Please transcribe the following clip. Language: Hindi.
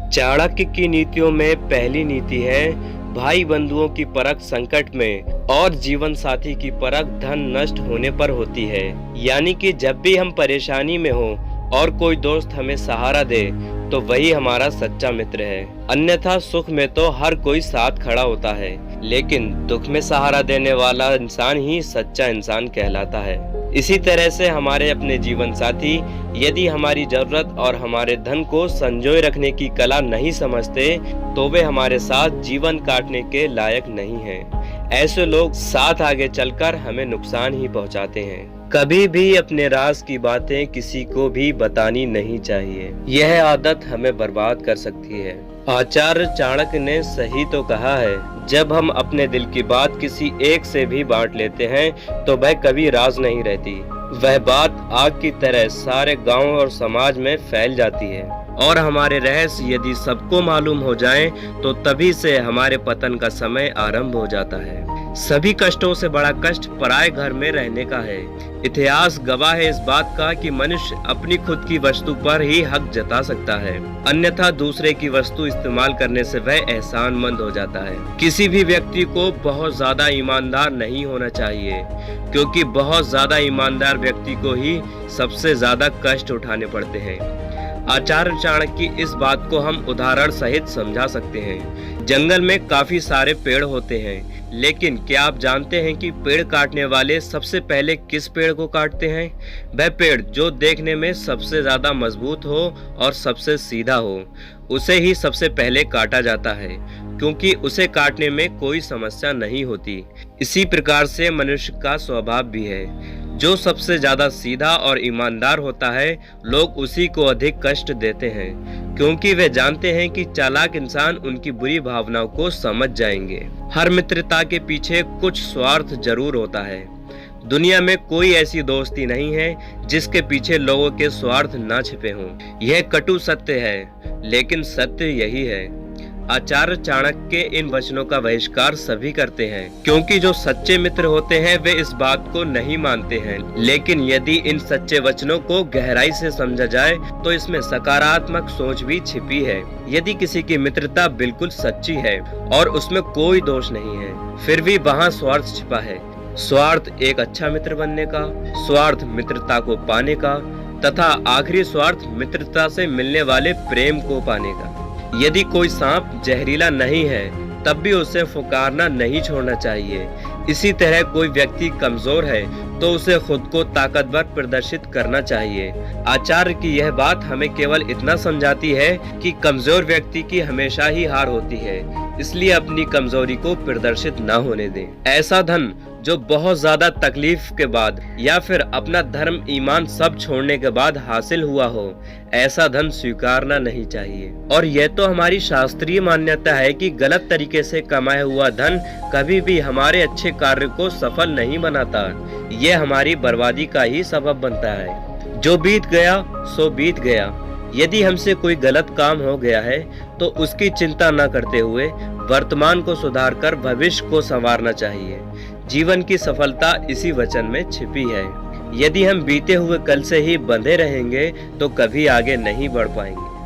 चाणक्य की नीतियों में पहली नीति है भाई बंधुओं की परख संकट में और जीवन साथी की परख धन नष्ट होने पर होती है। यानी कि जब भी हम परेशानी में हो और कोई दोस्त हमें सहारा दे तो वही हमारा सच्चा मित्र है। अन्यथा सुख में तो हर कोई साथ खड़ा होता है, लेकिन दुख में सहारा देने वाला इंसान ही सच्चा इंसान कहलाता है। इसी तरह से हमारे अपने जीवन साथी यदि हमारी जरूरत और हमारे धन को संजोए रखने की कला नहीं समझते तो वे हमारे साथ जीवन काटने के लायक नहीं हैं। ऐसे लोग साथ आगे चलकर हमें नुकसान ही पहुंचाते हैं। कभी भी अपने राज की बातें किसी को भी बतानी नहीं चाहिए, यह आदत हमें बर्बाद कर सकती है। आचार्य चाणक्य ने सही तो कहा है, जब हम अपने दिल की बात किसी एक से भी बांट लेते हैं तो वह कभी राज नहीं रहती। वह बात आग की तरह सारे गांव और समाज में फैल जाती है और हमारे रहस्य यदि सबको मालूम हो जाएं तो तभी से हमारे पतन का समय आरंभ हो जाता है। सभी कष्टों से बड़ा कष्ट पराये घर में रहने का है। इतिहास गवाह है इस बात का कि मनुष्य अपनी खुद की वस्तु पर ही हक जता सकता है, अन्यथा दूसरे की वस्तु इस्तेमाल करने से वह एहसानमंद हो जाता है। किसी भी व्यक्ति को बहुत ज्यादा ईमानदार नहीं होना चाहिए, क्योंकि बहुत ज्यादा ईमानदार व्यक्ति को ही सबसे ज्यादा कष्ट उठाने पड़ते हैं। आचार्य चाणक्य की इस बात को हम उदाहरण सहित समझा सकते हैं। जंगल में काफी सारे पेड़ होते हैं, लेकिन क्या आप जानते हैं कि पेड़ काटने वाले सबसे पहले किस पेड़ को काटते हैं? वह पेड़ जो देखने में सबसे ज्यादा मजबूत हो और सबसे सीधा हो, उसे ही सबसे पहले काटा जाता है, क्योंकि उसे काटने में कोई समस्या नहीं होती। इसी प्रकार से मनुष्य का स्वभाव भी है। जो सबसे ज्यादा सीधा और ईमानदार होता है, लोग उसी को अधिक कष्ट देते हैं, क्योंकि वे जानते हैं कि चालाक इंसान उनकी बुरी भावनाओं को समझ जाएंगे। हर मित्रता के पीछे कुछ स्वार्थ जरूर होता है। दुनिया में कोई ऐसी दोस्ती नहीं है जिसके पीछे लोगों के स्वार्थ ना छिपे हों। यह कटु सत्य है, लेकिन सत्य यही है। आचार्य चाणक्य के इन वचनों का बहिष्कार सभी करते हैं, क्योंकि जो सच्चे मित्र होते हैं वे इस बात को नहीं मानते हैं। लेकिन यदि इन सच्चे वचनों को गहराई से समझा जाए तो इसमें सकारात्मक सोच भी छिपी है। यदि किसी की मित्रता बिल्कुल सच्ची है और उसमें कोई दोष नहीं है, फिर भी वहाँ स्वार्थ छिपा है। स्वार्थ एक अच्छा मित्र बनने का, स्वार्थ मित्रता को पाने का, तथा आखिरी स्वार्थ मित्रता से मिलने वाले प्रेम को पाने का। यदि कोई सांप जहरीला नहीं है तब भी उसे फुकारना नहीं छोड़ना चाहिए। इसी तरह कोई व्यक्ति कमजोर है तो उसे खुद को ताकतवर प्रदर्शित करना चाहिए। आचार्य की यह बात हमें केवल इतना समझाती है कि कमजोर व्यक्ति की हमेशा ही हार होती है, इसलिए अपनी कमजोरी को प्रदर्शित न होने दें। ऐसा धन जो बहुत ज्यादा तकलीफ के बाद या फिर अपना धर्म ईमान सब छोड़ने के बाद हासिल हुआ हो, ऐसा धन स्वीकारना नहीं चाहिए। और यह तो हमारी शास्त्रीय मान्यता है कि गलत तरीके से कमाया हुआ धन कभी भी हमारे अच्छे कार्य को सफल नहीं बनाता, यह हमारी बर्बादी का ही सबब बनता है। जो बीत गया सो बीत गया। यदि हमसे कोई गलत काम हो गया है तो उसकी चिंता न करते हुए वर्तमान को सुधारकर भविष्य को संवारना चाहिए। जीवन की सफलता इसी वचन में छिपी है। यदि हम बीते हुए कल से ही बंधे रहेंगे तो कभी आगे नहीं बढ़ पाएंगे।